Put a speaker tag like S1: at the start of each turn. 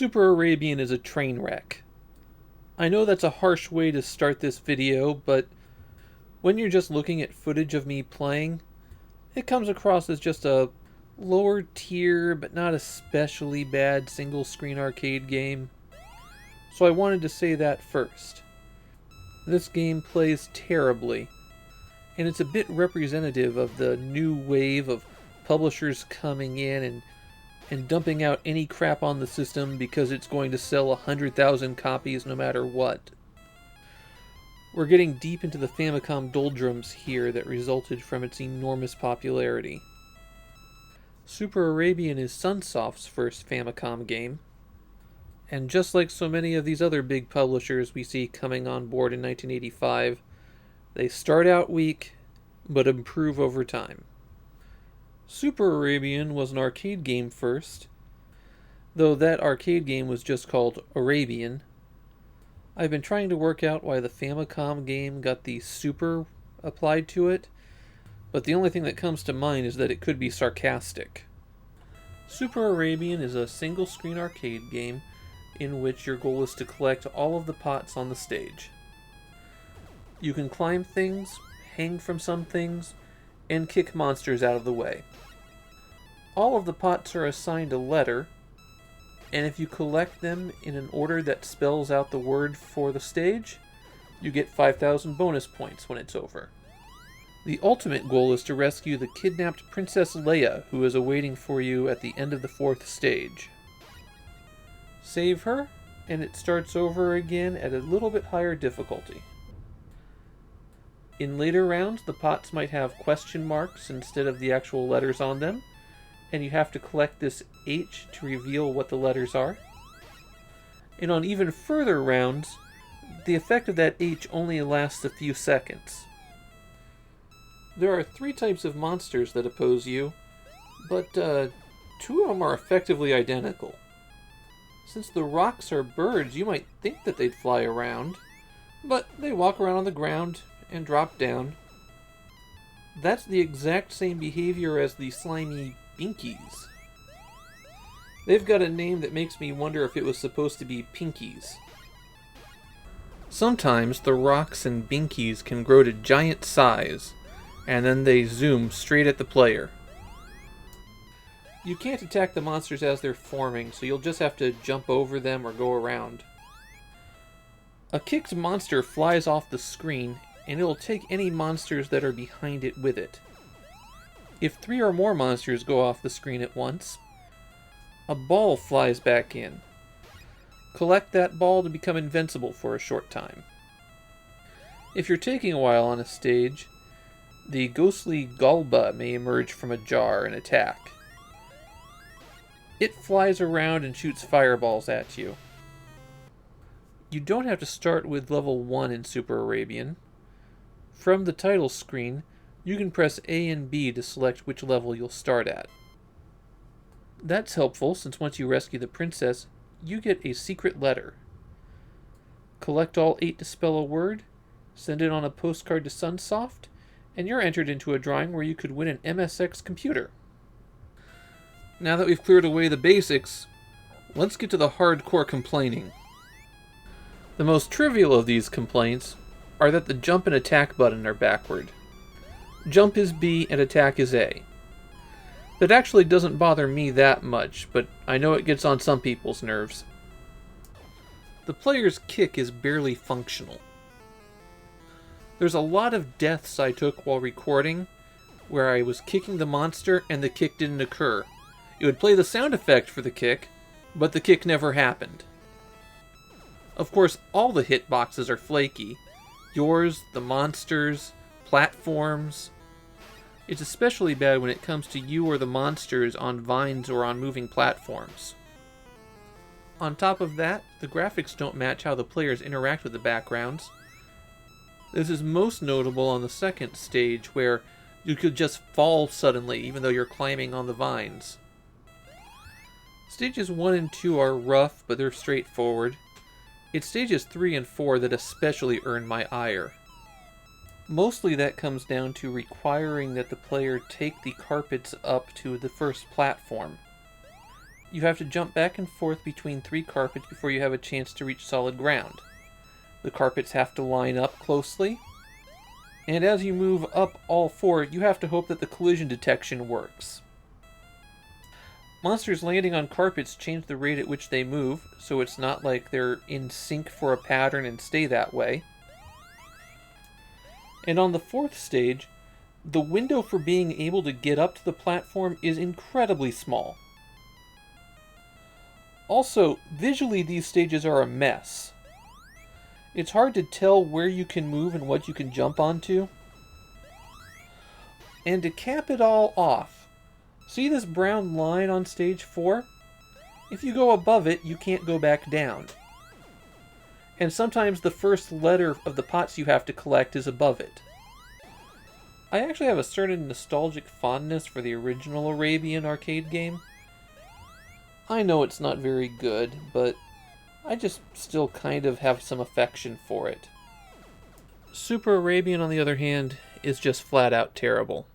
S1: Super Arabian is a train wreck. I know that's a harsh way to start this video, but when you're just looking at footage of me playing, it comes across as just a lower tier but not especially bad single screen arcade game. So I wanted to say that first. This game plays terribly, and it's a bit representative of the new wave of publishers coming in and dumping out any crap on the system because it's going to sell 100,000 copies no matter what. We're getting deep into the Famicom doldrums here that resulted from its enormous popularity. Super Arabian is Sunsoft's first Famicom game, and just like so many of these other big publishers we see coming on board in 1985, they start out weak, but improve over time. Super Arabian was an arcade game first, though that arcade game was just called Arabian. I've been trying to work out why the Famicom game got the Super applied to it, but the only thing that comes to mind is that it could be sarcastic. Super Arabian is a single-screen arcade game in which your goal is to collect all of the pots on the stage. You can climb things, hang from some things, and kick monsters out of the way. All of the pots are assigned a letter, and if you collect them in an order that spells out the word for the stage, you get 5,000 bonus points when it's over. The ultimate goal is to rescue the kidnapped Princess Leia, who is awaiting for you at the end of the 4th stage. Save her, and it starts over again at a little bit higher difficulty. In later rounds, the pots might have question marks instead of the actual letters on them, and you have to collect this H to reveal what the letters are. And on even further rounds, the effect of that H only lasts a few seconds. There are 3 types of monsters that oppose you, but 2 of them are effectively identical. Since the rocks are birds, you might think that they'd fly around, but they walk around on the ground and drop down. That's the exact same behavior as the slimy Binkies. They've got a name that makes me wonder if it was supposed to be Pinkies. Sometimes the rocks and Binkies can grow to giant size, and then they zoom straight at the player. You can't attack the monsters as they're forming, so you'll just have to jump over them or go around. A kicked monster flies off the screen, and it'll take any monsters that are behind it with it. If 3 or more monsters go off the screen at once, a ball flies back in. Collect that ball to become invincible for a short time. If you're taking a while on a stage, the ghostly Galba may emerge from a jar and attack. It flies around and shoots fireballs at you. You don't have to start with level 1 in Super Arabian. From the title screen, you can press A and B to select which level you'll start at. That's helpful since once you rescue the princess, you get a secret letter. Collect all 8 to spell a word, send it on a postcard to Sunsoft, and you're entered into a drawing where you could win an MSX computer. Now that we've cleared away the basics, let's get to the hardcore complaining. The most trivial of these complaints are that the jump and attack button are backward. Jump is B and attack is A. That actually doesn't bother me that much, but I know it gets on some people's nerves. The player's kick is barely functional. There's a lot of deaths I took while recording where I was kicking the monster and the kick didn't occur. It would play the sound effect for the kick, but the kick never happened. Of course, all the hitboxes are flaky. Yours, the monsters, platforms. It's especially bad when it comes to you or the monsters on vines or on moving platforms. On top of that, the graphics don't match how the players interact with the backgrounds. This is most notable on the second stage, where you could just fall suddenly even though you're climbing on the vines. Stages 1 and 2 are rough, but they're straightforward. It's stages 3 and 4 that especially earn my ire. Mostly that comes down to requiring that the player take the carpets up to the first platform. you have to jump back and forth between 3 carpets before you have a chance to reach solid ground. The carpets have to line up closely, and as you move up all 4, you have to hope that the collision detection works. Monsters landing on carpets change the rate at which they move, so it's not like they're in sync for a pattern and stay that way. And on the 4th stage, the window for being able to get up to the platform is incredibly small. Also, visually these stages are a mess. It's hard to tell where you can move and what you can jump onto. And to cap it all off, see this brown line on stage 4? If you go above it, you can't go back down. And sometimes the first letter of the pots you have to collect is above it. I actually have a certain nostalgic fondness for the original Arabian arcade game. I know it's not very good, but I just still kind of have some affection for it. Super Arabian, on the other hand, is just flat out terrible.